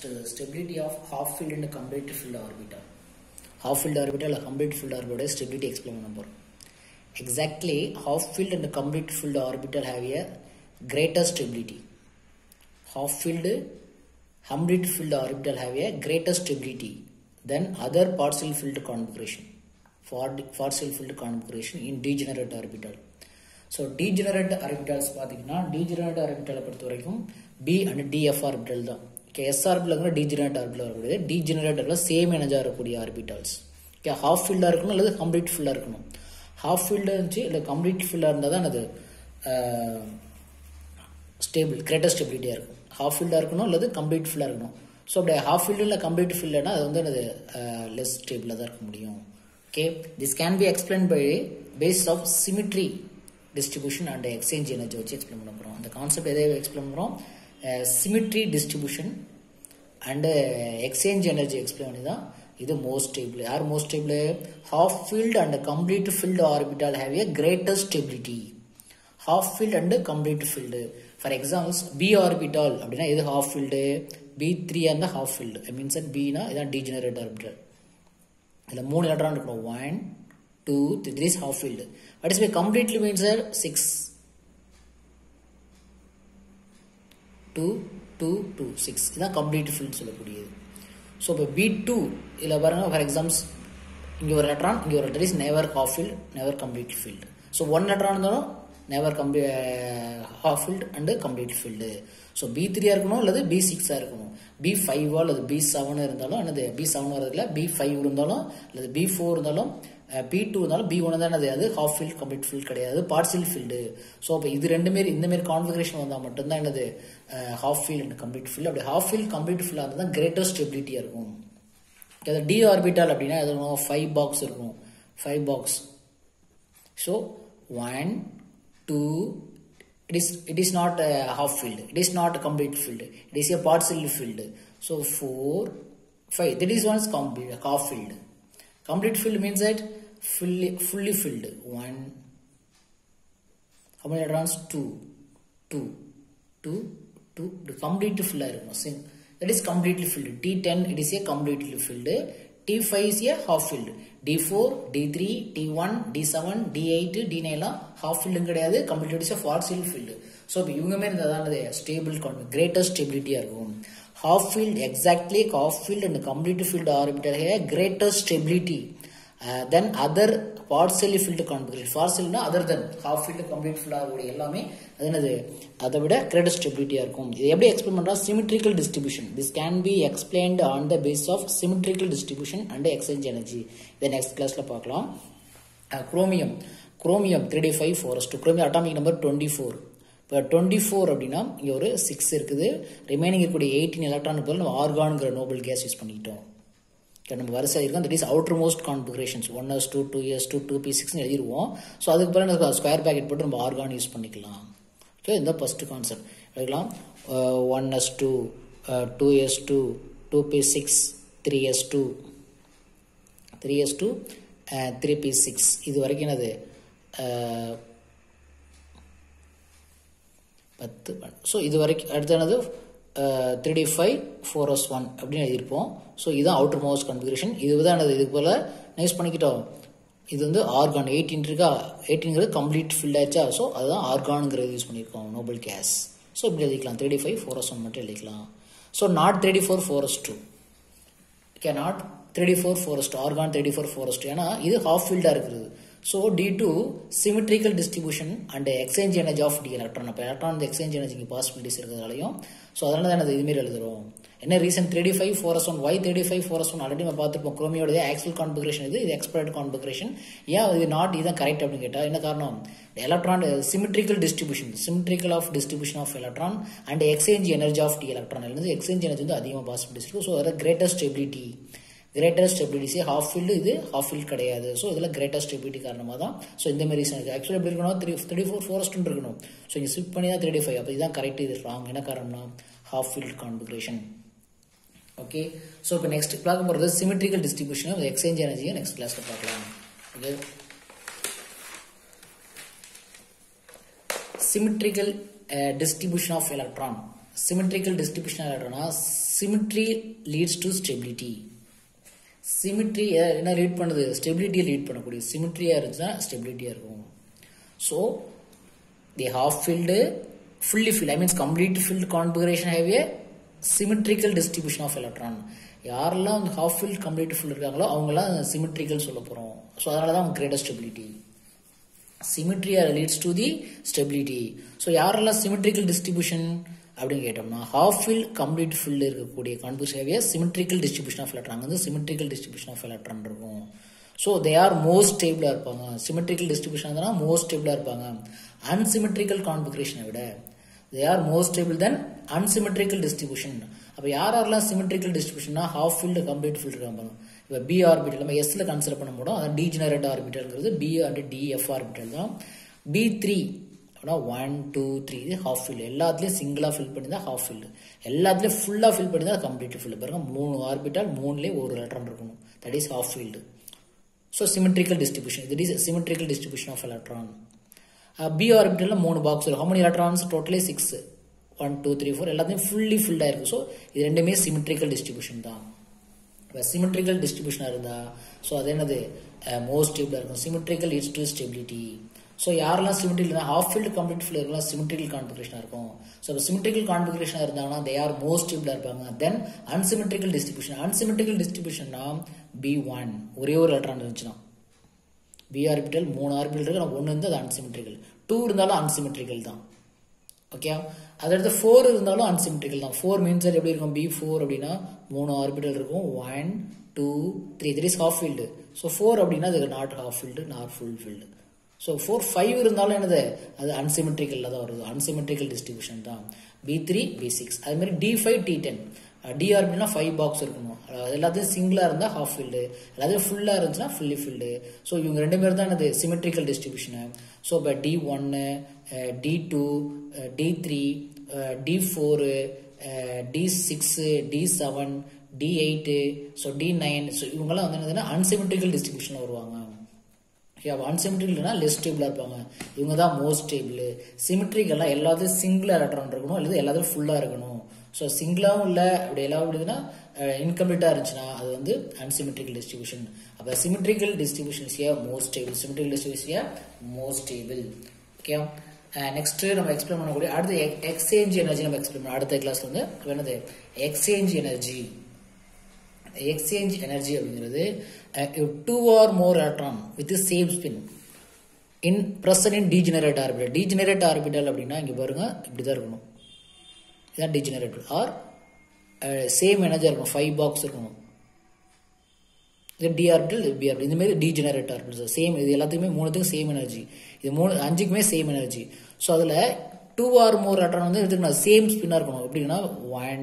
First, stability of half filled and complete filled orbital. Half filled orbital or complete filled orbital stability explain number. Exactly, half filled and complete filled orbital have a greater stability. Half filled, complete filled orbital have a greater stability than other partial filled configuration. Partial filled configuration in degenerate orbital. So degenerate orbitals பாத்தீங்கன்னா degenerate orbital பொறுத்த வரைக்கும் B and DF orbital தான். Okay, S orbital degenerate orbital வரக்கூடிய degenerate same எனர்ஜியா இருக்கக்கூடிய orbitals. Okay, half filled இருக்கணும் அல்லது complete filled இருக்கணும். Half filled இருந்துச்சு இல்ல complete filled இருந்தா தான் அது stable greater stability இருக்கும். Half filled இருக்கணும் அல்லது complete filled இருக்கணும். So அப்படியே half filled இல்ல complete filled-னா அது வந்து அது less stable தான் இருக்க முடியும். Okay, this can be explained by basis of symmetry distribution and exchange energy வச்சு எக்ஸ்பிளைன் பண்ண போறோம். அந்த கான்செப்ட் எதை எக்ஸ்பிளைன் பண்றோம்? Symmetry distribution and exchange energy explain பண்ணி தான் இது மோஸ்ட் ஸ்டேபிள். யார் most stable? half filled and complete filled orbital have a greater stability. half filled and complete filled. For examples, B orbital அப்படினா இது half filled, B3 and half filled. I means that B னா இதான் degenerate orbital. இதுல மூணு electron இருக்கும். 1 2 3 is half filled. What is by completely means that 6 2 2 2 6 இதான் complete filled சொல்லக்கூடியது. So இப்போ B2 இதுல பாருங்க, for examples இங்க ஒரு எலக்ட்ரான் இங்க ஒரு electron is never half filled, never completely filled. So one electron இருந்தாலும் never half filled and completely filled. So B3 இருக்கணும் அல்லது B6 இருக்கணும். B5 அல்லது B7 இருந்தாலும் அல்லது B7 வரதுல B5 இருந்தாலும் அல்லது B4 இருந்தாலும் P2 இருந்தாலும் B1 தான் அது half filled complete filled கிடையாது, partial filled. ஸோ அப்போ இது ரெண்டுமே இந்த மாதிரி கான்ஃபிகரேஷன் வந்தால் மட்டும்தான் என்னது half filled and complete filled. அப்படி half filled complete filled இருந்தால் தான் greater stability இருக்கும். அது D orbital அப்படின்னா அது 5 பாக்ஸ் இருக்கும், 5 box. So 1 2 it is not half filled, it is not complete filled, it is a partially filled. So 4 5 that is one is complete half filled. Complete filled means that fully filled. 1 how many electrons? 2 2 2 2 completely filled. That is completely filled. T10 it is a completely filled. T5 is a half filled. D4 D3 T1 D7 D8 D9 half filled கிடையாது, completely is a partial filled. So இவங்க மாதிரி இருந்தாதான் stable greater stability இருக்கும். Half filled, exactly half filled and complete filled orbital have greater stability than other partially filled configuration. Partial na other than half filled complete filled orbital எல்லாமே அது என்னது அதை விட greater stability இருக்கும். இது எப்படி explain பண்றா? Symmetrical distribution. This can be explained on the basis of symmetrical distribution and exchange energy. இதை next classல பார்க்கலாம். Chromium 3d5 chromium atomic number 24. இப்போ 24 அப்படின்னா இங்கே ஒரு 6 இருக்குது, ரிமைனிங் இருக்கக்கூடிய 18 எலக்ட்ரான் போல நம்ம ஆர்கான்ங்கிற நோபல் கேஸ் யூஸ் பண்ணிட்டோம். நம்ம வரிசை இருக்கும், that is outer most configurations 1s2 2s2 2p6 எழுதிடுவோம். ஸோ அதுக்கு பிறகு நம்ம ஸ்கொயர் பேக்கெட் போட்டு நம்ம ஆர்கான் யூஸ் பண்ணிக்கலாம். ஓகே, இந்த ஃபர்ஸ்ட் கான்செப்ட் எடுக்கலாம். 1s2 2s2 2p6 3s2 3s2 3p6 இது வரைக்கும் என்னது 10. ஸோ இது வரைக்கும் அடுத்தானது 3d5 4s1 அப்படின்னு எழுதியிருப்போம். ஸோ இதுதான் அவுட்டர் மோஸ்ட் கான்ஃபிகரேஷன். இதுதான் இதுக்கு போல் யூஸ் பண்ணிக்கிட்டோம். இது வந்து ஆர்கான் 18 இருக்கா, 18ங்கிறது கம்ப்ளீட் ஃபில் ஆச்சா. ஸோ அதுதான் ஆர்கானுங்கிறது யூஸ் பண்ணியிருக்கோம், நோபல் கேஸ். ஸோ இப்படி எழுதிக்கலாம், 3d5 4s1 மட்டும் எழுதிக்கலாம். So not 3d4 4s2, okay, not 3d4 4s2 argon 3d4 4s2 ஏன்னா இது ஹாஃப் ஃபீல்டாக இருக்குது. So due to symmetrical distribution and exchange energy of d electron, அப்போ எலக்ட்ரான் எக்ஸ்சேஞ்ச் எனர்ஜிக்கு பாசிபிலிட்டிஸ் இருக்கிறதாலையும் ஸோ அதனால தான் இதுமாரி எழுதுறோம். என்ன reason? 3d5 4s1. why 3d5 4s1 ஆல்ரெடி நம்ம பார்த்துருப்போம். குரோமியோட ஆக்சுவல் கான்ஃபிகரேஷன் இது எக்ஸ்பெக்டட் கான்ஃபிகரேஷன். ஏன் இது நாட் இதுதான் கரெக்ட் அப்படின்னு கேட்டால் என்ன காரணம்? Electron symmetrical distribution, symmetrical of distribution of electron and exchange energy of d electron இருந்து எக்ஸ்சேஞ்ச் எனர்ஜி வந்து அதிகமாக பாசிபிலிட்டிஸ் இருக்கும். ஸோ அதில் கிரேட்டர் ஸ்டெபிலிட்டி ஹாஃப் ஃபீல்டு, இது ஹாஃப் ஃபீல்டு கிடையாது. ஸோ இதில் கிரேட்டர் ஸ்டெபிலிட்டி காரணமாக தான். ஸோ இந்த மாதிரி ரீசன் இருக்குது. ஆக்சுவலாக எப்படி இருக்கணும்? 3d4 4s2 இருக்கணும். ஸோ இங்கே ஸ்விப் பண்ணி தான் 3d5. அப்போ இதுதான் கரெக்ட், இது ராங். என்ன காரணம்னா half filled configuration. Okay, so இப்போ நெக்ஸ்ட் பார்க்க போகிறது சிமெட்ரிக்கல் டிஸ்ட்ரிபியூஷன் எக்ஸ்சேஞ்ச் எனர்ஜியை நெக்ஸ்ட் கிளாஸில் பார்க்கலாம். Okay, symmetrical distribution of electron. Symmetrical distribution எலக்ட்ரானா symmetry leads to stability. Symmetry என்ன லீட் பண்ணுது? ஸ்டெபிலிட்டியை லீட் பண்ணக்கூடிய. சிமெட்ரியா இருந்துச்சுன்னா ஸ்டெபிலிட்டியா இருக்கும். So the half filled fully filled I means complete filled configuration have a symmetrical distribution of electron. யாரெல்லாம் ஹாஃப் ஃபீல்டு கம்ப்ளீட் ஃபீல்டு இருக்காங்களோ அவங்களாம் சிமெட்ரிக்கல் சொல்ல போகிறோம். ஸோ அதனால தான் greater stability. Symmetry leads to the stability. So யாரெல்லாம் symmetrical distribution அப்படின்னு கேட்டோம்னா ஹாஃப் ஃபீல்டு கம்ப்ளீட் ஃபீல்டு இருக்கக்கூடிய configuration symmetrical distribution of electron வந்து சிமெட்ரிக்கல் டிஸ்ட்ரிபியூஷன் ஆஃப் எலக்ட்ரான் இருக்கும். ஸோ தே ஆர் மோஸ்ட் ஸ்டேபிளாக இருப்பாங்க. சிமெட்ரிக்கல் டிஸ்ட்ரிபியூஷன் இருந்தால் மோஸ்ட் ஸ்டேபிளாக இருப்பாங்க. அன்சிமெட்ரிக்கல் கான்ஃபிகரேஷனை விட they are most stable than unsymmetrical distribution. அப்போ யாரெல்லாம் சிமெட்ரிக்கல் டிஸ்ட்ரிபியூஷன்னா ஹாஃப் ஃபீல்டு கம்ப்ளீட் ஃபீல்டு இருக்காங்க. இப்போ பி ஆர்பிட்டல் நம்ம எஸ்ல கன்சிடர் பண்ண முடியும். அதான் டீஜெனரேட் ஆர்பிட்டல்ங்கிறது பி அண்ட் டிஎஃப் ஆர்பிட்டல் தான். B3 அப்படின்னா 1 2 3 இது ஹாஃப் ஃபீல்டு. எல்லாத்துலேயும் சிங்கிளாக ஃபில் பண்ணி தான் ஹாஃப் ஃபீல்டு. எல்லாத்துலேயும் ஃபுல்லாக ஃபில் பண்ணி தான் கம்ப்ளீட் ஃபீல்டு. பாருங்க 3 ஆர்பிட்டல் 3லேயே ஒரு எலக்ட்ரான் இருக்கணும். That is half filled. So symmetrical distribution. இது is symmetrical distribution of electron. P ஆர்பிட்டலில் 3 பாக்ஸ் இருக்கும். How many electrons? டோட்டலி 6. 1 2 3 4 எல்லாத்தையும் ஃபுல்லி ஃபில்டாக இருக்கும். ஸோ இது ரெண்டுமே சிமெட்ரிக்கல் டிஸ்ட்ரிபியூஷன் தான். இப்போ சிமெட்ரிக்கல் டிஸ்ட்ரிபியூஷனாக இருந்தால் ஸோ அது என்னது மோஸ்ட் ஸ்டேபிளாக இருக்கும். Symmetrical leads to stability. So யாரெல்லாம் symmetrical half filled complete filled இருக்கலாம் சிமெட்ரிக்கல் கான்ஃபிகரேஷனாக இருக்கும். ஸோ இப்போ சிமெட்ரிக்கல் கான்ஃபிகரேஷனாக இருந்தாங்கன்னா தே ஆர் மோஸ்ட் ஸ்டேபிளாக இருப்பாங்க. தென் அன்சிமெட்ரிக்கல் டிஸ்ட்ரிபியூஷன். அன்சிமெட்ரிக்கல் டிஸ்ட்ரிபியூஷன்னா B1 ஒரே ஒரு எலக்ட்ரான் இருந்துச்சுன்னா பி ஆர்பிட்டல் 3 ஆர்பிட்டல் இருக்கு. ஆனால் 1 வந்து அது அன்சிமெட்ரிக்கல். 2 இருந்தாலும் அன்சிமெட்ரிக்கல் தான். ஓகே. அதடுத்து 4 இருந்தாலும் அன்சிமெட்ரிக்கல் தான். 4 மீன்ஸ் எப்படி இருக்கும்? B4 அப்படின்னா 3 ஆர்பிட்டல் இருக்கும். 1 2 3 this is half filled. So 4 அப்படின்னா அது not half field not full field. So 4 5 இருந்தாலும் என்னது அது அன்சிமெட்ரிக்கலில் தான் வருது. அன்சிமெட்ரிக்கல் டிஸ்ட்ரிபியூஷன் தான். B3 B6 அது மாதிரி D5 D10 டி ஆர்பிட்டல்னா 5 பாக்ஸ் இருக்கணும். எல்லாத்தையும் சிங்கிளாக இருந்தால் ஹாஃப் ஃபீல்டு, எல்லாத்தையும் ஃபுல்லாக இருந்துச்சுன்னா ஃபுல்லி ஃபீல்டு. ஸோ இவங்க 2 பேர் தான் என்னது சிமெட்ரிக்கல் டிஸ்ட்ரிபியூஷனு. ஸோ இப்போ D1 D2 D3 D4 D6 D7 D8 so D9 so இவங்கெல்லாம் வந்து என்னதுன்னா அன்சிமெட்ரிக்கல் டிஸ்ட்ரிபியூஷனில் வருவாங்க. ஓகே. அப்போ அன்சிமெட்ரிக்கல்னா லெஸ் ஸ்டேபிளாக இருப்பாங்க. இவங்க தான் மோஸ்ட் ஸ்டேபிள். சிமெட்ரிக்கெல்லாம் எல்லாத்தையும் சிங்கிள் எலக்ட்ரான் இருக்கணும், அல்லது எல்லாத்தையும் ஃபுல்லாக இருக்கணும். ஸோ சிங்கிளாகவும் இல்லை அப்படி எல்லாம் எப்படின்னா இன்கம்ப்ளீட்டாக இருந்துச்சுன்னா அது வந்து அன்சிமெட்ரிக்கல் டிஸ்ட்ரிபியூஷன். அப்போ symmetrical distribution is a most stable. Symmetrical distribution A most stable. Okay. Next நம்ம எக்ஸ்பிளைன் பண்ணக்கூடிய அடுத்த எக்ஸ்சேஞ்ச் எனர்ஜி நம்ம எக்ஸ்பிளைன் பண்ண அடுத்த கிளாஸ் வந்து என்னது எக்ஸ்சேஞ்ச் எனர்ஜி. எக்ஸ்சேஞ்ச் எனர்ஜி அப்படிங்கிறது 2 or more electron with the same spin in present in degenerate orbital. Degenerate orbital அப்படின்னா இங்க பாருங்க இப்படி தான் இருக்கணும். இதான் degenerate ஆர் சேம் எனர்ஜி இருக்கும். 5 பாக்ஸ் இருக்கணும். இது டி ஆர்பிட்டல் இது பி ஆர்பிட்டல் இந்த மாதிரி degenerate orbital சேம். இது எல்லாத்துக்குமே 3த்துக்கும் சேம் எனர்ஜி. இது 5க்குமே சேம் எனர்ஜி. ஸோ அதில் 2 or more electron வந்து எடுத்துக்கணும் சேம் ஸ்பின்னாக இருக்கணும். எப்படின்னா 1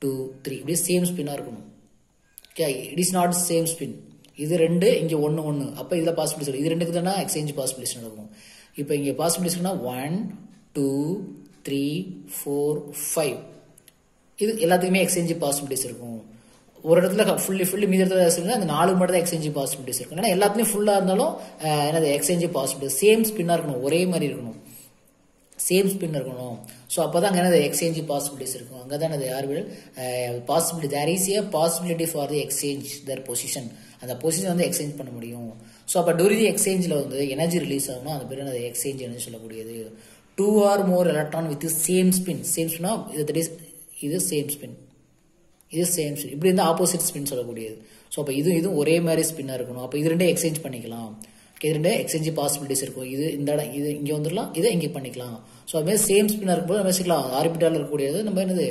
2 3 இப்படி சேம் ஸ்பின்னாக இருக்கணும். Okay. It is not same spin. இது 2 இங்கே 1 1 அப்போ இதில் பாசிபிலிட்டிஸ் இது 2க்கு தானே எக்ஸ்சேஞ்ச் பாசிபிலிட்டிஸ் நடக்கும். இப்போ இங்கே பாசிபிலிட்டிஸ்னா 1 2 3 4 5 இது எல்லாத்துக்குமே எக்ஸ்சேஞ்ச் பாசிபிலிட்டிஸ் இருக்கும். ஒரு இடத்துல ஃபுல்லி மீதி இடத்துல அந்த 4 மட்டும் தான் எக்ஸ்சேஞ்ச் பாசிபிலிட்டிஸ் இருக்கும். ஏன்னா எல்லாத்துலேயும் ஃபுல்லாக இருந்தாலும் என்னது எக்ஸ்சேஞ்ச் பாசிபிலிட்டி சேம் ஸ்பின்னாக இருக்கணும், ஒரே மாதிரி இருக்கணும், சேம் ஸ்பின் இருக்கணும். ஸோ அப்போ தான் அங்கே என்னது எக்ஸ்சேஞ்ச் பாசிபிலிட்டிஸ் இருக்கும். அங்கே தான் அது orbital possibility there is a possibility for the exchange their position. அந்த பொசிஷன் வந்து எக்ஸ்சேஞ்ச் பண்ண முடியும். ஸோ அப்போ டூரிங் எக்ஸ்சேஞ்சில் வந்து எனர்ஜி ரிலீஸ் ஆகணும். அந்த பேர் என்னது எக்ஸ்சேஞ்ச் எனர்ஜி சொல்லக்கூடியது. 2 or more electron with same spin. Same ஸ்பின்னா இது சேம் ஸ்பின், இது சேம் ஸ்பின். இப்படி இருந்தால் ஆப்போசிட் ஸ்பின் சொல்லக்கூடியது. ஸோ அப்போ இதுவும் ஒரே மாதிரி ஸ்பின்னாக இருக்கணும். அப்போ இது 2 எக்ஸ்சேஞ்ச் பண்ணிக்கலாம். இது 2 எக்ஸ்சேஞ்ச் பாசிபிலிட்டிஸ் இருக்கும். இது இந்த இடம் இது இங்கே வந்துடலாம், இதை இங்கே பண்ணிக்கலாம். ஸோ அதுமாதிரி சேம் ஸ்பின்னாக இருக்கும்போது நம்ம வச்சுக்கலாம். ஆர்பிட்டால் இருக்கக்கூடியது நம்ம என்னது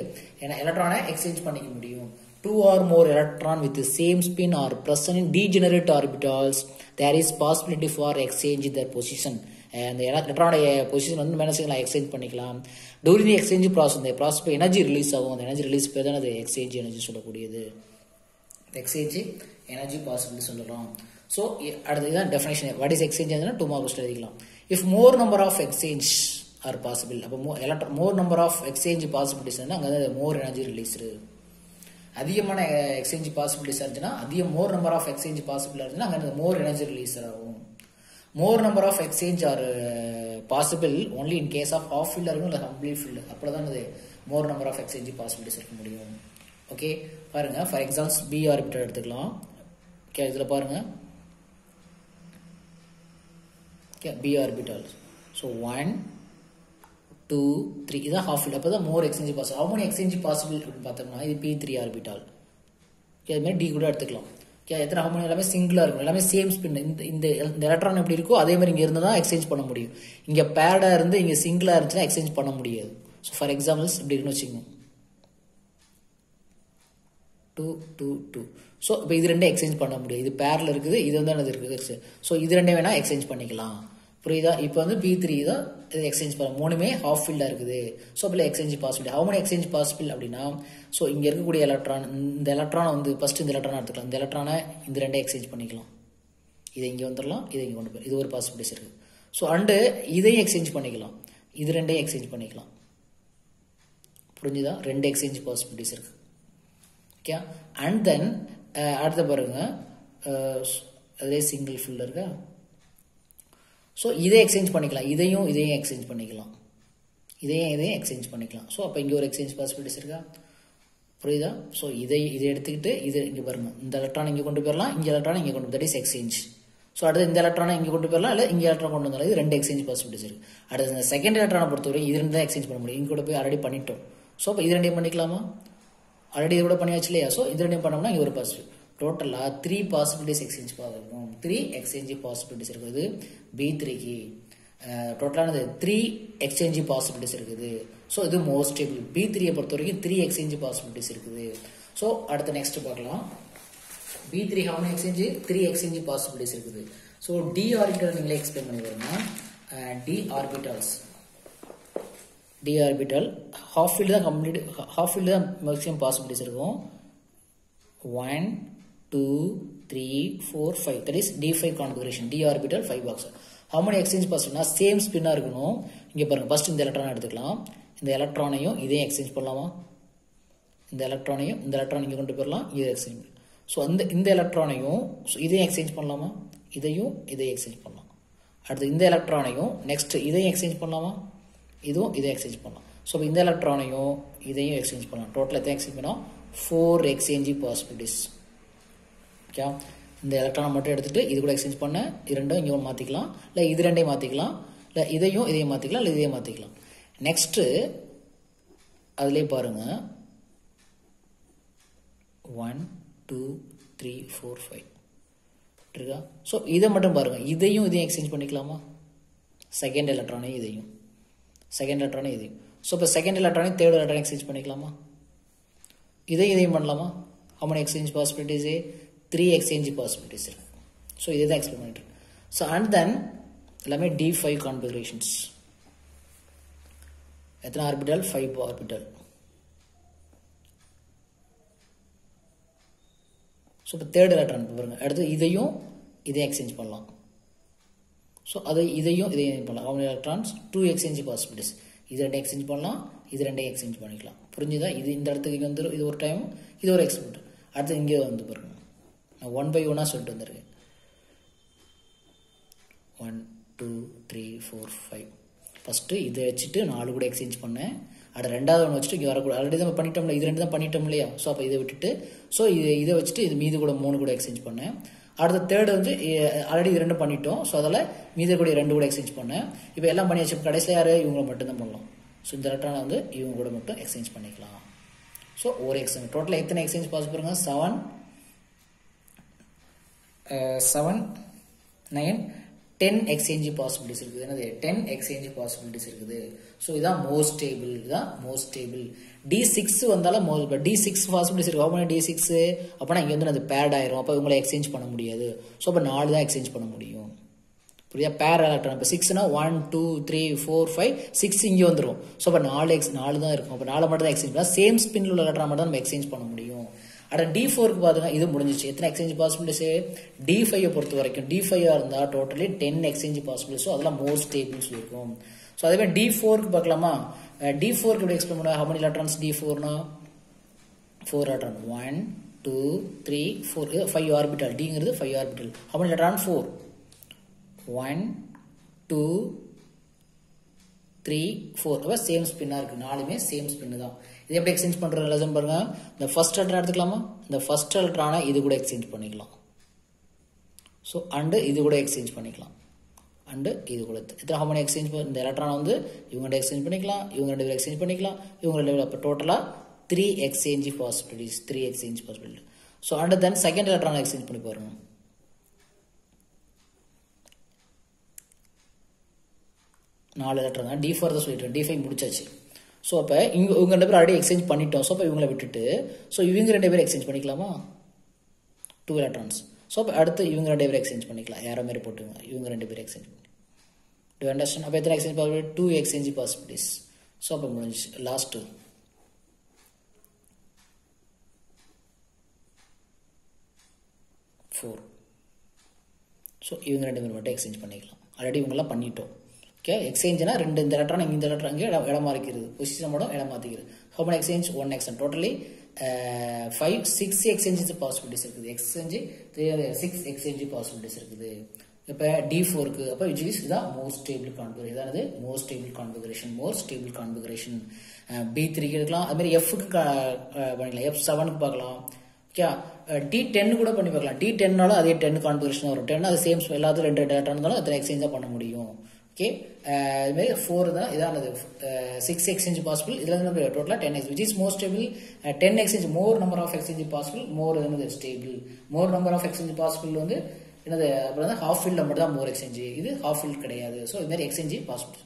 எலக்ட்ரானை எக்ஸ்சேஞ்ச் பண்ணிக்க முடியும். 2 or more electron with the same spin are present in degenerate orbitals. There is possibility for exchange in their position. அந்த எலக்ட்ரானோட பொசிஷன் வந்து என்ன செய்யலாம் எக்ஸ்சேஞ்ச் பண்ணிக்கலாம். டூரிங் தி எக்ஸ்சேஞ்ச் ப்ராசஸ் இந்த ப்ராசஸ் இப்போ எனர்ஜி ரிலீஸ் ஆகும். அந்த எனர்ஜி ரிலீஸ் பேர் தான் அது எக்ஸ்சேஞ்ச் எனர்ஜி சொல்லக்கூடியது. எக்ஸ்சேஞ்ச் எனர்ஜி பாசிபிலிட்டி சொல்லலாம். ஸோ அடுத்து தான் definition. What is exchange energy 2 marks எழுதிக்கலாம். If more number of exchange are possible. அப்போ more number of exchange possibilities அங்கே மோர் எனர்ஜி ரிலீஸ். அதிகமான எக்ஸ்சேஞ்ச் பாசிபிலிட்டிஸ் இருந்துச்சுன்னா more number of exchange possible இருந்துச்சுன்னா அங்கே மோர் எனர்ஜி ரிலீஸ் ஆகும். மோர் number of exchange are possible only in case of half ஃபீல்டாக இருக்கும் இல்லை கம்ப்ளீட் ஃபீல்டு. அப்போ தான் அது more number of exchange possibilities இருக்க முடியும். ஓகே பாருங்க, ஃபார் எக்ஸாம்பிள்ஸ் பி ஆர்பிட்டல் எடுத்துக்கலாம். ஓகே இதில் பாருங்க, ஓகே பி ஆர்பிட்டல். ஸோ 1 2 3 இதான் ஹாஃப் ஃபீல்ட். அப்போ தான் more exchange possible. How many exchange possible அப்படின்னு பார்த்தோம்னா இது P3 ஆர்பிட்டால். ஓகே அது மாதிரி டி கூட எடுத்துக்கலாம். ஓகே எத்தனை ஹவு மெனி எல்லாமே சிங்கிளாக இருக்கும், எல்லாமே சேம் ஸ்பின். இந்த எலக்ட்ரான் எப்படி இருக்கோ அதே மாதிரி இங்கே இருந்து தான் எக்ஸ்சேஞ்ச் பண்ண முடியும். இங்கே பேடாக இருந்து இங்கே சிங்கிளாக இருந்துச்சுன்னா எக்ஸ்சேஞ்ச் பண்ண முடியாது. ஸோ ஃபார் எக்ஸாம்பிள்ஸ் இப்படி இருக்குன்னு வச்சுக்கோங்க, 2 2 2. ஸோ இப்போ இது ரெண்டே எக்ஸ்சேஞ்ச் பண்ண முடியாது. இது பேரில் இருக்குது, இது வந்து அது இருக்குது. ஸோ இது ரெண்டே வேணால் எக்ஸ்சேஞ்ச் பண்ணிக்கலாம். புரியுதா? இப்போ வந்து P3 தான் இது எக்ஸ்சேஞ்ச் பண்ண, மூணுமே ஹாஃப் ஃபீல்டாக இருக்குது. ஸோ அப்போ exchange possible. How many exchange possible அப்படின்னா, ஸோ இங்கே இருக்கக்கூடிய எலக்ட்ரான், இந்த எலக்ட்ரானை வந்து ஃபஸ்ட்டு இந்த எலக்ட்ரானை எடுத்துக்கலாம். இந்த எலக்ட்ரானை இந்த ரெண்டே எக்ஸ்சேஞ்ச் பண்ணிக்கலாம். இதை இங்கே வந்துடலாம், இதை இங்கே கொண்டு போய், இது ஒரு பாசிபிலிட்டிஸ் இருக்குது. ஸோ அண்டு இதையும் எக்ஸ்சேஞ்ச் பண்ணிக்கலாம், இது ரெண்டையும் எக்ஸ்சேஞ்ச் பண்ணிக்கலாம். புரிஞ்சுதா? ரெண்டு எக்ஸ்சேஞ்ச் பாசிபிலிட்டிஸ் இருக்குது. ஓகே அண்ட் தென் அடுத்த பாருங்க, அதே சிங்கிள் ஃபீல்டு இருக்கா. ஸோ இதை எக்ஸ்சேஞ்ச் பண்ணிக்கலாம், இதையும் எக்ஸ்சேஞ்ச் பண்ணிக்கலாம், இதையும் எக்ஸ்சேஞ்ச் பண்ணிக்கலாம். ஸோ அப்போ இங்கே ஒரு எக்ஸ்சேஞ்ச் பாசிபிலிட்டிஸ் இருக்கா? புரியுதா? ஸோ இதை எடுத்துக்கிட்டு இது இங்கே பாருங்க, இந்த எலக்ட்ரான் இங்கே கொண்டு போயிடலாம், இங்கே எலக்ட்ரான் இங்கே கொண்டு, தட் இஸ் எக்ஸ்சேஞ்ச். ஸோ அடுத்து இந்த எலக்ட்ரானை இங்கே கொண்டு போயிடலாம், இல்லை இங்கே எலக்ட்ரான் கொண்டு வந்தாலும் இது ரெண்டு எக்ஸ்சேஞ்ச் பாசிபிலிட்டிஸ் இருக்குது. அடுத்து இந்த செகண்ட் எலக்ட்ரானை பொறுத்தவரை இது ரெண்டு தான் எக்ஸ்சேஞ்ச் பண்ண முடியும். இங்கே கூட போய் ஆல்ரெடி பண்ணிட்டோம். ஸோ அப்போ இது ரெண்டையும் பண்ணிக்கலாமா? ஆல்ரெடி இது கூட பண்ணியாச்சு இல்லையா? ஸோ இது ரெண்டையும் பண்ணோம்னா இங்கே ஒரு பாசிபிள். டோட்டலாக 3 பாசிபிலிட்டிஸ் எக்ஸ்சேஞ்ச் பார்க்கணும். 3 எக்ஸ்சேஞ்ச் பாசிபிலிட்டிஸ் இருக்குது B3க்கு. டோட்டலானது 3 எக்ஸ்சேஞ்ச் பாசிபிலிட்டிஸ் இருக்குது. ஸோ இது மோஸ்ட் ஸ்டேபிள். B3யை பொறுத்த வரைக்கும் 3 எக்ஸ்சேஞ்ச் பாசிபிலிட்டிஸ் இருக்குது. ஸோ அடுத்த நெக்ஸ்ட் பார்க்கலாம். B3 how many exchange? 3 exchange possibilities இருக்குது. ஸோ D ஆர்பிட்டல் நீங்களே எக்ஸ்பிளைன் பண்ணி வருங்க. D orbitals, D orbital half field தான் கம்ப்ளீட், ஹாஃப் ஃபீல்டு தான் மேக்ஸிமம் பாசிபிலிட்டிஸ் இருக்கும். 1 2 3 4 5, that is D5 configuration. D orbital 5 box. How many exchange பாசிபிள்னா same ஸ்பின்னா இருக்கணும். இங்கே பாருங்க, ஃபர்ஸ்ட் இந்த எலக்ட்ரானை எடுத்துக்கலாம். இந்த எலக்ட்ரானையும் இதையும் எக்ஸ்சேஞ்ச் பண்ணலாமா? இந்த எலக்ட்ரானையும் இந்த எலக்ட்ரான் இங்கே கொண்டு போயிடலாம், இதை எக்ஸ்சேஞ்ச். ஸோ இந்த எலக்ட்ரானையும் இதையும் எக்ஸ்சேஞ்ச் பண்ணலாமா? இதையும் எக்ஸ்சேஞ்ச் பண்ணலாம். அடுத்து இந்த எலக்ட்ரானையும் நெக்ஸ்ட் இதையும் எக்ஸ்சேஞ்ச் பண்ணலாமா? இதுவும் இதை எக்ஸ்சேஞ்ச் பண்ணலாம். ஸோ இந்த எலக்ட்ரானையும் இதையும் எக்ஸ்சேஞ்ச் பண்ணலாம். டோட்டல் எத்தனை எக்ஸ்சேஞ்ச் பண்ணலாம்? 4 எக்ஸ்சேஞ்ச் பாசிபிலிட்டிஸ். ஓகே இந்த எலக்ட்ரானை மட்டும் எடுத்துகிட்டு இது கூட எக்ஸ்சேஞ்ச் பண்ண, இது ரெண்டும் இங்கே மாற்றிக்கலாம், இல்லை இது ரெண்டையும் மாற்றிக்கலாம், இல்லை இதையும் மாற்றிக்கலாம், இல்லை இதையும் மாற்றிக்கலாம். நெக்ஸ்ட்டு அதுலேயே பாருங்கள், 1 2 3 4 5 இருக்கா? ஸோ இதை மட்டும் பாருங்கள், இதையும் எக்ஸ்சேஞ்ச் பண்ணிக்கலாமா? செகண்ட் எலக்ட்ரானையும் இதையும். ஸோ இப்போ செகண்ட் எலக்ட்ரானையும் தேர்ட் எலக்ட்ரானை எக்ஸ்சேஞ்ச் பண்ணிக்கலாமா? இதையும் பண்ணலாமா? how many exchange possibilities? 3 exchange possibilities. So this is the experiment. So and then let me D5 configurations. எத்தனை ஆர்பிட்டல்? 5 ஆர்பிட்டல். ஸோ இப்போ தேர்ட் எலக்ட்ரான் பாருங்க, அடுத்து இதையும் எக்ஸ்சேஞ்ச் பண்ணலாம். ஸோ அதை இதையும் பண்ணலாம். how many electrons? 2 exchange possibilities. இது ரெண்டு எக்ஸ்சேஞ்ச் பண்ணலாம், இது ரெண்டையும் எக்ஸ்சேஞ்ச் பண்ணிக்கலாம். புரிஞ்சுதா? இது இந்த இடத்துக்கு இங்கே வந்துடும், இது ஒரு டைம், இது ஒரு எக்ஸ்பெரிமெண்ட். அடுத்து இங்கே வந்து பாருங்க, நான் 1 by 1 சொல்லிட்டு வந்திருக்கேன். 1 2 3 4 5. ஃபஸ்ட்டு இதை வச்சுட்டு 4 கூட எக்ஸ்சேஞ்ச் பண்ணேன். அடுத்த ரெண்டாவது ஒன்று வச்சுட்டு இங்கே வரக்கூடாது, ஆல்ரெடி தான் பண்ணிட்டோம்ல, இது ரெண்டு தான் பண்ணிட்டோம் இல்லையா? ஸோ அப்போ இதை விட்டுட்டு ஸோ இதை வச்சுட்டு இது மீது கூட 3 கூட எக்ஸ்சேஞ்ச் பண்ணேன். அடுத்த தேர்டு வந்து ஆல்ரெடி இது ரெண்டும் பண்ணிட்டோம். ஸோ அதில் மீது கூட 2 கூட எக்ஸ்சேஞ்ச் பண்ணேன். இப்போ எல்லாம் பண்ணியாச்சு. கடைசியில் யார்? இவங்களை மட்டும்தான் பண்ணலாம். ஸோ இந்த எலக்ட்ரானை வந்து இவங்க கூட மட்டும் எக்ஸ்சேஞ்ச் பண்ணிக்கலாம். ஸோ ஒரு எக்ஸ்சேஞ்ச் டோட்டலாக எத்தனை எக்ஸ்சேஞ்ச் பாசிபிள்? 7 9 10 எக்ஸ்சேஞ்ச் பாசிபிலிட்டிஸ் இருக்குது. என்னது? 10 எக்ஸ்சேஞ்ச் பாசிபிலிட்டிஸ் இருக்குது. ஸோ இதான் மோஸ்ட் ஸ்டேபிள். D6 வந்தாலும் D6 பாசிபிலிட்டிஸ் இருக்கு. அப்போ D6 அப்போனா இங்கே வந்து அது பேட் ஆயிரும். அப்போ இவங்களை எக்ஸ்சேஞ்ச் பண்ண முடியாது. ஸோ அப்போ 4 தான் எக்ஸ்சேஞ்ச் பண்ண முடியும். புரியுதா? பேர் எலக்ட்ரான். இப்போ 6னா 1 2 3 4 5 6 இங்கே வந்துடும். ஸோ அப்போ 4 தான் இருக்கும். அப்போ 4 மட்டும் தான் எக்ஸ்சேஞ்ச் பண்ணலாம். சேம் ஸ்பின்ல உள்ள எலக்ட்ரான் மட்டும் தான் நம்ம எக்ஸ்சேஞ்ச் பண்ண முடியும். அடுத்த D4க்கு பாருங்க, இது முடிஞ்சிச்சு. எத்தனை எக்ஸ்சேஞ்ச் பாசிபிலிட்டிஸ்? D5 பொறுத்த வரைக்கும் D5 இருந்தால் டோட்டலி 10 எக்ஸ்சேஞ்ச் பாசிபிலிட்டிஸ். ஸோ அதெல்லாம் மோஸ்ட் ஸ்டேபிள் சொல்லியிருக்கும். ஸோ அதே மாதிரி D4க்கு பார்க்கலாமா? D4க்கு எப்படி எக்ஸ்பிளைன் பண்ணுவோம்? how many electrons D4னா 4 electron. 1 2 3 4 5 ஆர்பிட்டல். Dங்கிறது 5 ஆர்பிட்டல். how many electron? 4. 1 2 3 4 அப்ப சேம் ஸ்பின்னா இருக்கு நாலுமே சேம் ஸ்பின் தான் இது எப்படி எக்ஸ்சேஞ்ச் பண்றது லெசன் பாருங்க இந்த ஃபர்ஸ்ட் எலக்ட்ரான் எடுத்துக்கலாமா இந்த ஃபர்ஸ்ட் எலக்ட்ரானை இது கூட எக்ஸ்சேஞ்ச் பண்ணிக்கலாம் சோ அண்ட் இது கூட எக்ஸ்சேஞ்ச் பண்ணிக்கலாம் அண்ட் இது கூட இத்தனை how many எக்ஸ்சேஞ்ச் இந்த எலக்ட்ரானை வந்து இவங்க எக்ஸ்சேஞ்ச் பண்ணிக்கலாம் இவங்க ரெண்டு பேரும் எக்ஸ்சேஞ்ச் பண்ணிக்கலாம் இவங்க ரெண்டு பேரும் அப்ப டோட்டலா 3 exchange possibilities 3 exchange possibility so and then second electron exchange பண்ணி பாருங்க நாலு எலக்ட்ரான் தான் d4 தான் சொல்லிட்டேன் d5 முடிச்சாச்சு சோ அப்ப இவங்க ரெண்டு பேரும் ஆல்ரெடி எக்ஸ்சேஞ்ச் பண்ணிட்டோம் சோ அப்ப இவங்களை விட்டுட்டு சோ இவங்க ரெண்டு பேரும் எக்ஸ்சேஞ்ச் பண்ணிக்கலாமா 2 electrons சோ அப்ப அடுத்து இவங்க ரெண்டு பேரும் எக்ஸ்சேஞ்ச் பண்ணிக்கலாம் யாரோ மாதிரி போட்டுங்க இவங்க ரெண்டு பேரும் எக்ஸ்சேஞ்ச் பண்ணி do you understand அப்ப எத்தனை exchange possibilities 2 exchange possibilities so அப்ப முடிஞ்சு லாஸ்ட் 4 so இவங்க ரெண்டு பேரும் மட்டும் எக்ஸ்சேஞ்ச் பண்ணிக்கலாம் ஆல்ரெடி இவங்கலாம் பண்ணிட்டோம் ஓகே எக்ஸ்சேஞ்ச்னா ரெண்டு இந்த எலக்ட்ரான் இந்த எலக்ட்ரான் இங்க இடம் மாறிக்கிறது பொசிஷன் மட்டும் இடம் மாத்திக்கிறது how many exchange one exchange totally 6 exchanges possibilities இருக்குது எக்ஸ்சேஞ்ச் 6 exchange possibilities இருக்குது இப்ப d4 க்கு அப்ப which is the more stable configuration இதானது more stable configuration b3 க்கு எடுக்கலாம் அதே மாதிரி f க்கு பண்ணிக்கலாம் f7 க்கு பார்க்கலாம் ஓகே d10 கூட பண்ணி பார்க்கலாம் d10 னால அதே 10 கான்ஃபிகரேஷன் வரும் 10 அது சேம் எல்லாத்துலயும் ரெண்டு டேட்டா இருந்தாலும் அத எக்ஸ்சேஞ்ச் பண்ண முடியும் ஓகே அதே மாதிரி 4 தான் இதானது 6 exchange possible இதுல இருந்து டோட்டலா 10 which is more stable 10 exchange more number of exchange possible more என்னது stable more number of exchange possible வந்து என்னது அப்புறம் half field மட்டும் தான் more exchange இது half field கிடையாது சோ இந்த மாதிரி exchange possible